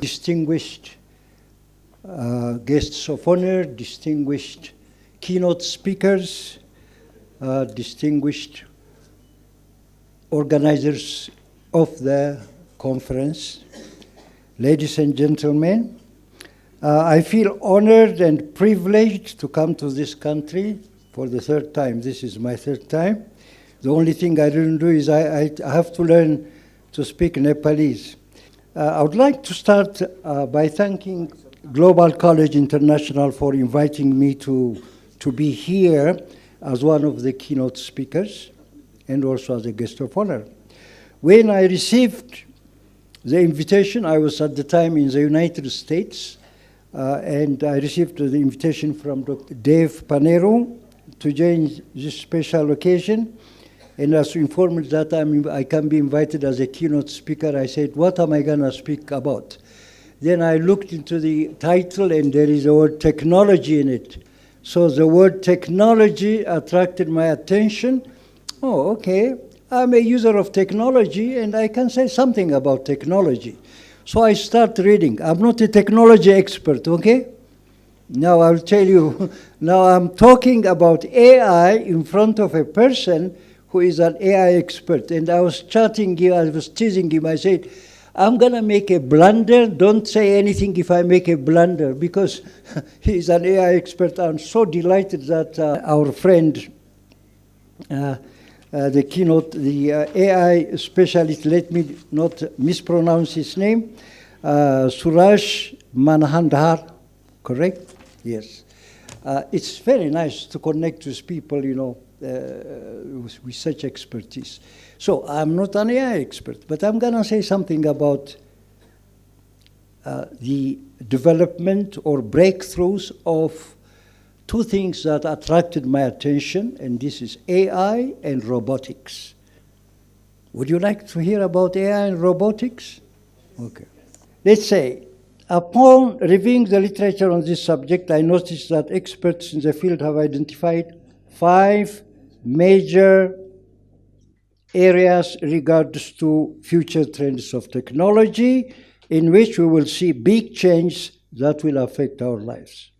Distinguished guests of honor, distinguished keynote speakers, distinguished organizers of the conference, ladies and gentlemen, I feel honored and privileged to come to this country for the third time. This is my third time. The only thing I didn't do is I have to learn to speak Nepalese. I would like to start by thanking Global College International for inviting me to be here as one of the keynote speakers and also as a guest of honor. When I received the invitation, I was at the time in the United States, and I received the invitation from Dr. Dave Panero to join this special occasion. And as informed that I can be invited as a keynote speaker, I said, what am I going to speak about? Then I looked into the title, and there is the word technology in it. So the word technology attracted my attention. Oh, okay, I'm a user of technology, and I can say something about technology. So I start reading. I'm not a technology expert, okay? Now I'll tell you, now I'm talking about AI in front of a person who is an AI expert. And I was chatting him, I was teasing him, I said, I'm going to make a blunder. Don't say anything if I make a blunder, because he's an AI expert. I'm so delighted that our friend, the keynote, the AI specialist, let me not mispronounce his name, Suraj Manhandhar, correct? Yes. It's very nice to connect with people, you know, with such expertise. So I'm not an AI expert, but I'm going to say something about the development or breakthroughs of two things that attracted my attention, and this is AI and robotics. Would you like to hear about AI and robotics? Okay. Let's say, upon reviewing the literature on this subject, I noticed that experts in the field have identified 5 major areas regards to future trends of technology in which we will see big change that will affect our lives.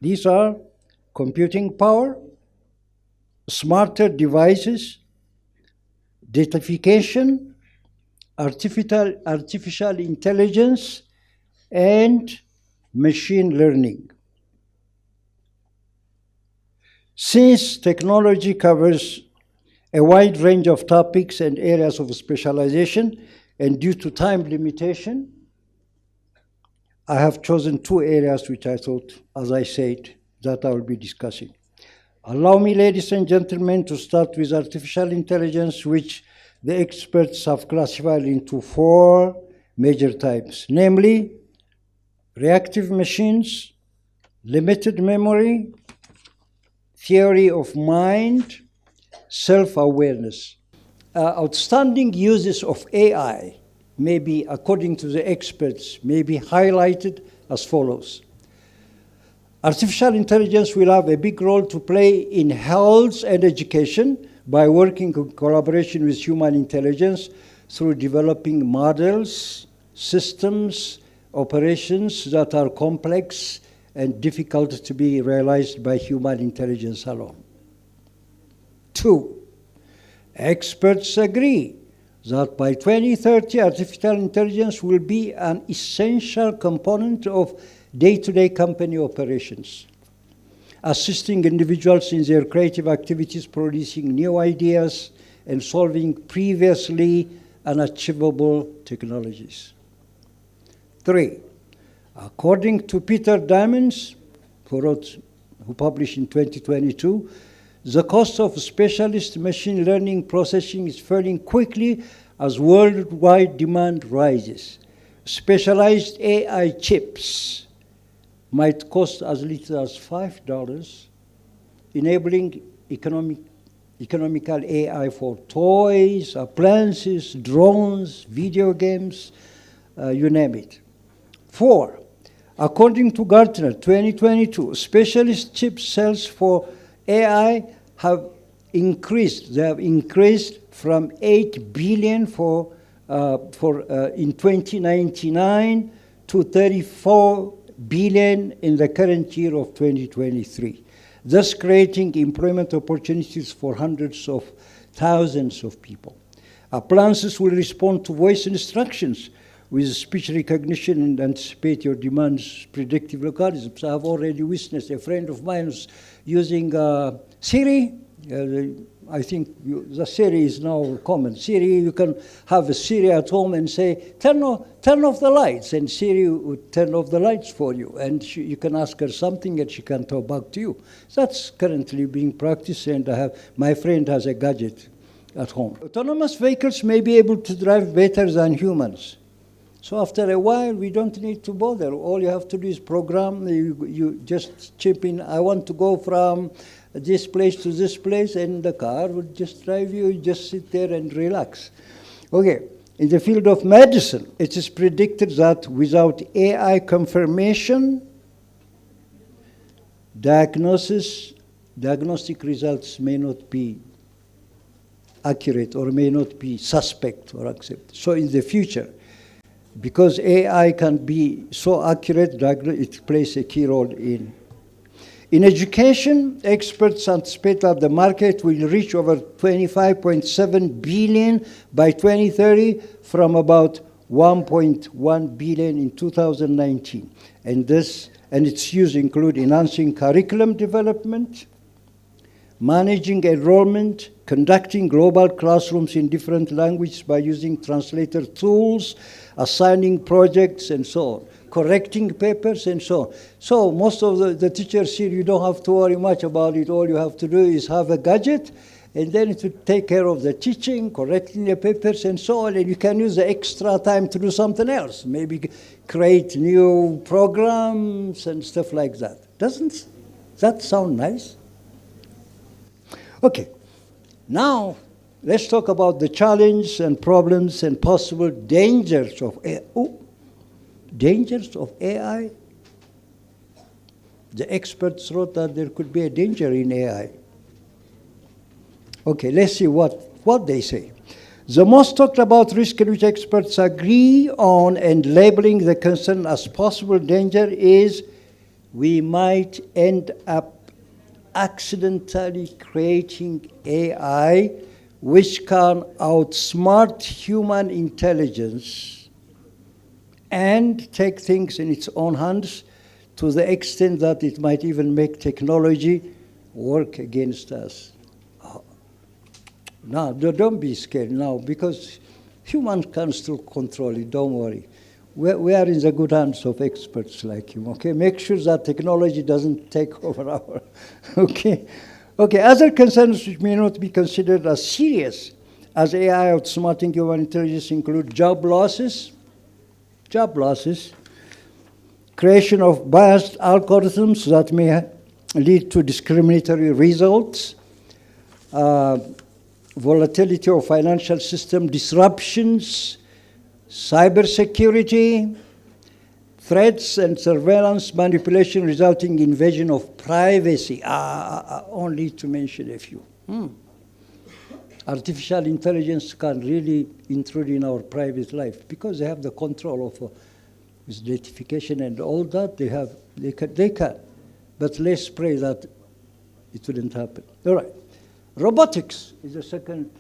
These are computing power, smarter devices, datafication, artificial intelligence, and machine learning. Since technology covers a wide range of topics and areas of specialization, and due to time limitation, I have chosen 2 areas which I thought, as I said, that I will be discussing. Allow me, ladies and gentlemen, to start with artificial intelligence, which the experts have classified into 4 major types, namely reactive machines, limited memory, theory of mind, self-awareness. Outstanding uses of AI may be, according to the experts, may be highlighted as follows. Artificial intelligence will have a big role to play in health and education by working in collaboration with human intelligence through developing models, systems, operations that are complex and difficult to be realized by human intelligence alone. 2, experts agree that by 2030, artificial intelligence will be an essential component of day-to-day company operations, assisting individuals in their creative activities, producing new ideas, and solving previously unachievable technologies. 3, according to Peter Diamond, who published in 2022, the cost of specialist machine learning processing is falling quickly as worldwide demand rises. Specialized AI chips might cost as little as $5, enabling economical AI for toys, appliances, drones, video games, you name it. 4, according to Gartner 2022, specialist chip sales for AI have increased. They have increased from 8 billion in 2099 to 34 billion in the current year of 2023, thus creating employment opportunities for hundreds of thousands of people. Appliances will respond to voice instructions with speech recognition and anticipate your demands, predictive algorithms. I have already witnessed a friend of mine was using Siri. I think the Siri is now common. Siri, you can have a Siri at home and say, turn off the lights, and Siri would turn off the lights for you. And you can ask her something and she can talk back to you. That's currently being practiced, and my friend has a gadget at home. Autonomous vehicles may be able to drive better than humans. So after a while, we don't need to bother. All you have to do is program. You just chip in, I want to go from this place to this place, and the car will just drive you. You just sit there and relax. Okay, in the field of medicine, it is predicted that without AI confirmation, diagnostic results may not be accurate or may not be suspect or accepted. So in the future, because AI can be so accurate, it plays a key role in. In education, experts anticipate that the market will reach over 25.7 billion by 2030 from about 1.1 billion in 2019. And its use include enhancing curriculum development, managing enrollment, conducting global classrooms in different languages by using translator tools, assigning projects, and so on, correcting papers, and so on. So most of the teachers here, you don't have to worry much about it. All you have to do is have a gadget, and then it will take care of the teaching, correcting the papers, and so on, and you can use the extra time to do something else, maybe create new programs and stuff like that. Doesn't that sound nice? Okay, now let's talk about the challenge and problems and possible dangers of AI. Dangers of AI? The experts wrote that there could be a danger in AI. Okay, let's see what they say. The most talked about risk in which experts agree on and labeling the concern as possible danger is we might end up accidentally creating AI which can outsmart human intelligence and take things in its own hands to the extent that it might even make technology work against us. Now, don't be scared now, because humans can still control it, don't worry. We are in the good hands of experts like you, okay? Make sure that technology doesn't take over our, okay? Okay, other concerns which may not be considered as serious as AI outsmarting human intelligence include job losses, creation of biased algorithms that may lead to discriminatory results, volatility of financial system disruptions, cybersecurity, threats and surveillance manipulation resulting in invasion of privacy, only to mention a few. Artificial intelligence can really intrude in our private life because they have the control of with datification and all that. They can. But let's pray that it wouldn't happen. All right. Robotics is the second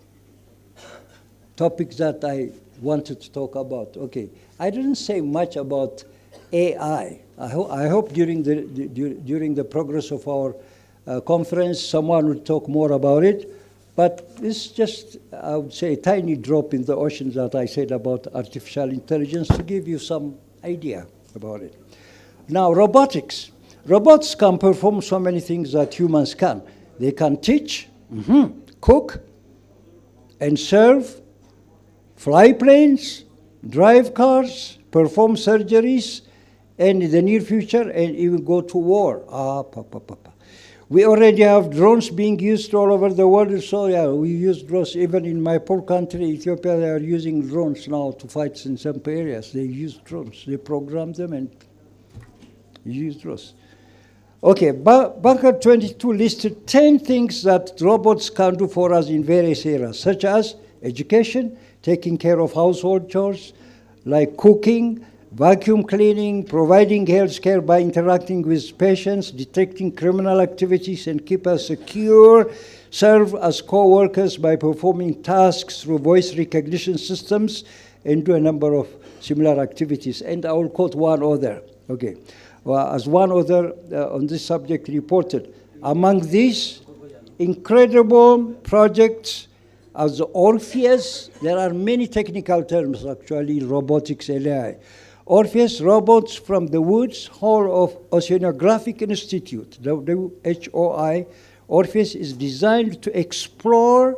topic that I wanted to talk about. Okay, I didn't say much about AI. I hope during the progress of our conference, someone will talk more about it. But it's just, I would say, a tiny drop in the ocean that I said about artificial intelligence to give you some idea about it. Now, robotics. Robots can perform so many things that humans can. They can teach, cook, and serve, fly planes, drive cars, perform surgeries, and in the near future, and even go to war. We already have drones being used all over the world, so yeah, we use drones. Even in my poor country, Ethiopia, they are using drones now to fight in some areas. They use drones. They program them and use drones. Okay, Bunker 22 listed 10 things that robots can do for us in various areas, such as education, taking care of household chores, like cooking, vacuum cleaning, providing health care by interacting with patients, detecting criminal activities and keep us secure, serve as co-workers by performing tasks through voice recognition systems, and do a number of similar activities. And I will quote one other. Okay. Well, as one other on this subject reported, among these incredible projects as Orpheus, there are many technical terms actually, robotics and AI. Orpheus robots from the Woods Hole of Oceanographic Institute, WHOI. Orpheus is designed to explore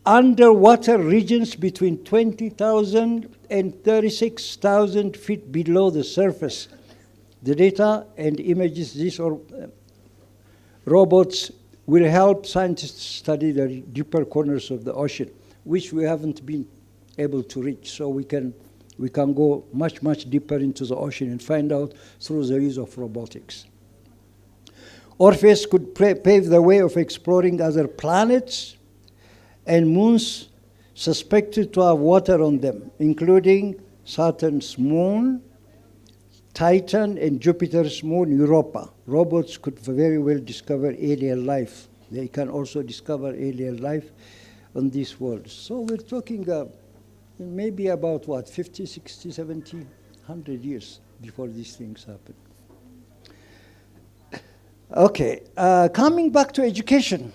underwater regions between 20,000 and 36,000 feet below the surface. The data and images these robots will help scientists study the deeper corners of the ocean, which we haven't been able to reach. So we can go much, much deeper into the ocean and find out through the use of robotics. Orpheus could pave the way of exploring other planets and moons suspected to have water on them, including Saturn's moon, Titan, and Jupiter's moon, Europa. Robots could very well discover alien life. They can also discover alien life on these worlds. So we're talking maybe about what, 50, 60, 70, 100 years before these things happen. Okay, coming back to education.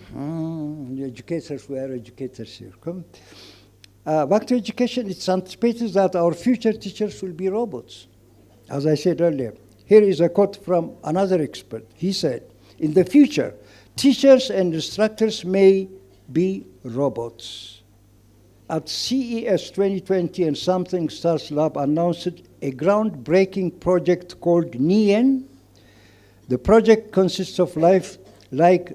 Educators, we are educators here. Back to education, it's anticipated that our future teachers will be robots. As I said earlier, here is a quote from another expert. He said, in the future, teachers and instructors may be robots. At CES 2020, and Something Stars Lab announced a groundbreaking project called NIEN. The project consists of lifelike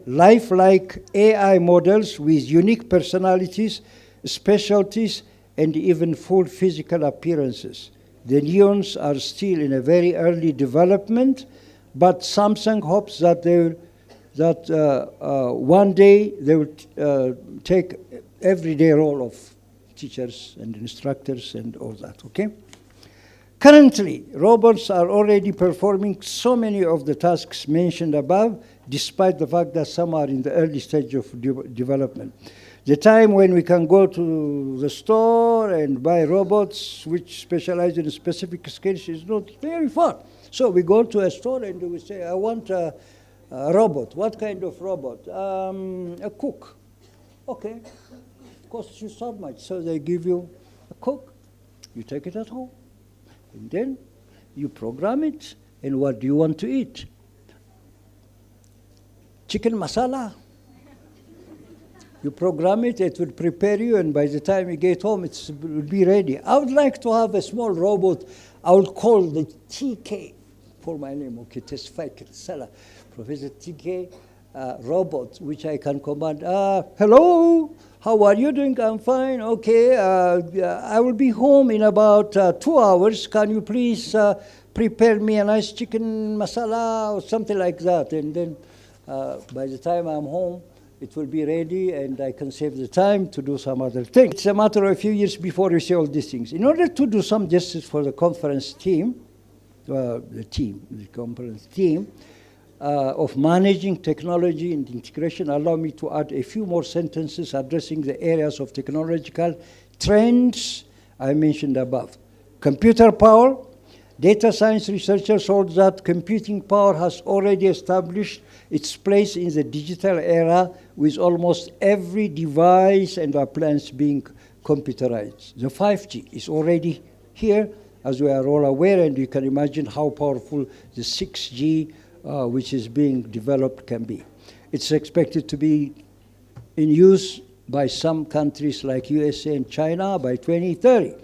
AI models with unique personalities, specialties, and even full physical appearances. The neons are still in a very early development, but Samsung hopes that one day they will take everyday role of teachers and instructors and all that, okay? Currently, robots are already performing so many of the tasks mentioned above, despite the fact that some are in the early stage of development. The time when we can go to the store and buy robots which specialize in specific skills is not very far. So we go to a store and we say, I want a robot. What kind of robot? A cook. Okay, costs you so much. So they give you a cook. You take it at home. And then you program it, and what do you want to eat? Chicken masala. You program it, it will prepare you, and by the time you get home, it will be ready. I would like to have a small robot. I will call the TK for my name, okay, testify, Professor TK robot, which I can command. Hello, how are you doing? I'm fine, okay. I will be home in about 2 hours. Can you please prepare me a nice chicken masala or something like that? And then by the time I'm home, it will be ready and I can save the time to do some other thing. It's a matter of a few years before we see all these things. In order to do some justice for the conference team, the conference team of managing technology and integration, allow me to add a few more sentences addressing the areas of technological trends I mentioned above. Computer power. Data science researchers hold that computing power has already established its place in the digital era, with almost every device and appliance being computerized. The 5G is already here, as we are all aware, and you can imagine how powerful the 6G, which is being developed, can be. It's expected to be in use by some countries like USA and China by 2030.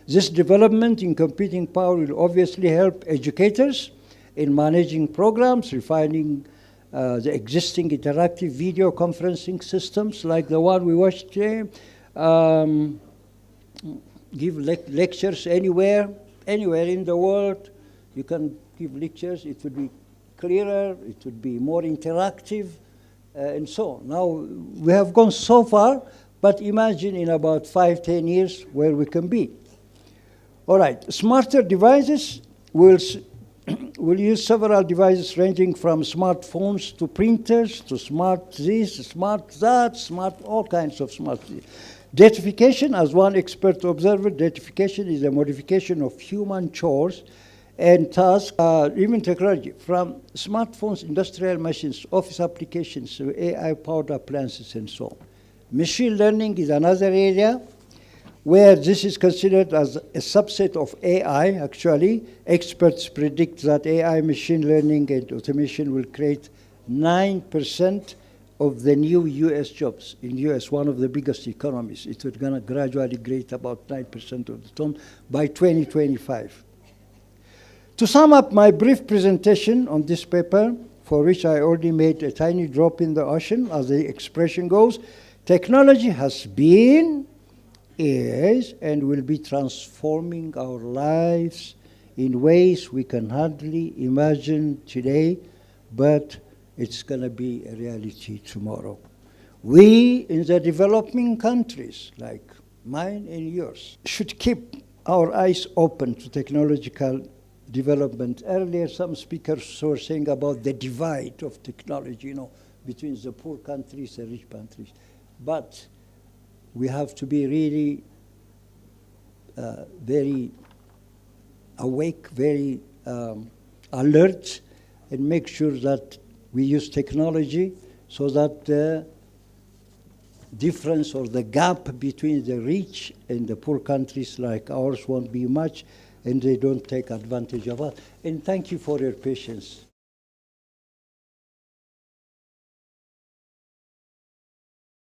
This development in computing power will obviously help educators in managing programs, refining the existing interactive video conferencing systems like the one we watched today, give lectures anywhere in the world. You can give lectures. It would be clearer, it would be more interactive, and so on. Now, we have gone so far, but imagine in about 5, 10 years where we can be. All right, smarter devices will will use several devices ranging from smartphones to printers to smart this, smart that, smart all kinds of smart. Datification, as one expert observer, datification is a modification of human chores and tasks, even technology, from smartphones, industrial machines, office applications, to AI-powered appliances, and so on. Machine learning is another area where this is considered as a subset of AI, actually. Experts predict that AI, machine learning, and automation will create 9% of the new US jobs. In US, one of the biggest economies, it's going to gradually create about 9% of the total by 2025. To sum up my brief presentation on this paper, for which I already made a tiny drop in the ocean, as the expression goes, technology has been, is, and will be transforming our lives in ways we can hardly imagine today, but it's going to be a reality tomorrow. We in the developing countries, like mine and yours, should keep our eyes open to technological development. Earlier, some speakers were saying about the divide of technology, between the poor countries and rich countries. But we have to be really very awake, very alert, and make sure that we use technology so that the difference or the gap between the rich and the poor countries like ours won't be much, and they don't take advantage of us. And thank you for your patience.